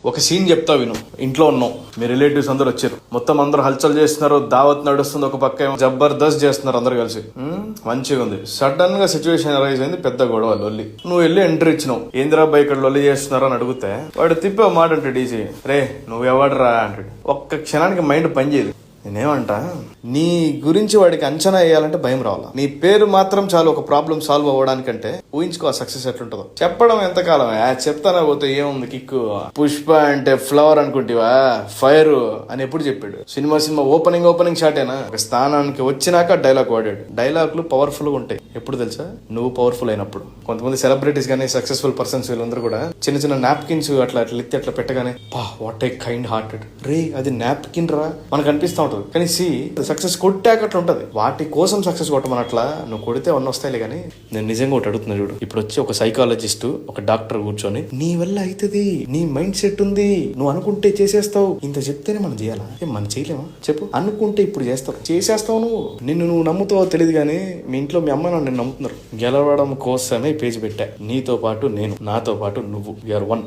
ఒక సీన్ చెప్తా విను. ఇంట్లో ఉన్నాం, మీ రిలేటివ్స్ అందరు వచ్చారు, మొత్తం అందరూ హల్చల్ చేస్తున్నారు, దావత్ నడుస్తుంది, ఒక పక్క ఏమో జబర్దస్త్ చేస్తున్నారు అందరు కలిసి. మంచిగా ఉంది. సడన్ గా సిచ్యువేషన్ అరైజ్ అయింది, పెద్ద గొడవ, లొల్లి. నువ్వు వెళ్ళి ఎంట్రీ ఇచ్చినావు. ఏంద్రా బై ఇక్కడ లొల్లి చేస్తున్నారని అడిగితే వాడు తిప్పే మాట అంటే డీజీ, రే నువ్వు ఎవడరా అంటాడు. ఒక్క క్షణానికి మైండ్ పనిచేయదు. నేనేమంటా, నీ గురించి వాడికి అంచనా వేయాలంటే భయం రావాలా. నీ పేరు మాత్రం చాలు ఒక ప్రాబ్లం సాల్వ్ అవ్వడానికంటే. ఊహించుకో ఆ సక్సెస్ ఎట్లుంటుందో. చెప్పడం ఎంతకాలం, చెప్తానా పోతే ఏముంది కిక్కు. పుష్ప అంటే ఫ్లవర్ అనుకుంటివా, ఫైర్ అని ఎప్పుడు చెప్పాడు. సినిమా ఓపెనింగ్ షాటేనా. ఒక స్థానానికి వచ్చినాక డైలాగ్ వాడాడు. డైలాగులు పవర్ఫుల్ గా ఉంటాయి ఎప్పుడు తెలుసా, నువ్వు పవర్ఫుల్ అయినప్పుడు. కొంతమంది సెలబ్రిటీస్ గానీ సక్సెస్ఫుల్ పర్సన్స్ వీళ్ళందరూ కూడా చిన్న చిన్న నాప్కిన్స్ అట్లా ఎత్తి అట్లా పెట్టగానే వాట్ ఏ కైండ్ హార్టెడ్, రే అది నాప్కిన్ రా మనకు అనిపిస్తా ఉంటుంది. కానీ సక్సెస్ కొట్టాక అట్లా ఉంటది. వాటి కోసం సక్సెస్ కొట్టమనట్లా నువ్వు కొడితే అన్నీ వస్తాయిలే. కానీ నేను నిజంగా ఒకటి అడుగుతున్నా చూడు. ఇప్పుడు వచ్చి ఒక సైకాలజిస్ట్, ఒక డాక్టర్ కూర్చొని నీ వల్ల అవుతుంది, నీ మైండ్ సెట్ ఉంది, నువ్వు అనుకుంటే చేసేస్తావు, ఇంత చెప్తేనే మనం చేయాలా? మనం చేయలేమా చెప్పు? అనుకుంటే ఇప్పుడు చేస్తావు, చేసేస్తావు. నువ్వు నమ్ముతావో తెలియదు కానీ మీ ఇంట్లో మీ అమ్మ నన్ను నమ్ముతున్నారు. గెలవడం కోసమే పేజ్ పెట్టా. నీతో పాటు నేను, నాతో పాటు నువ్వు, యూఆర్ వన్.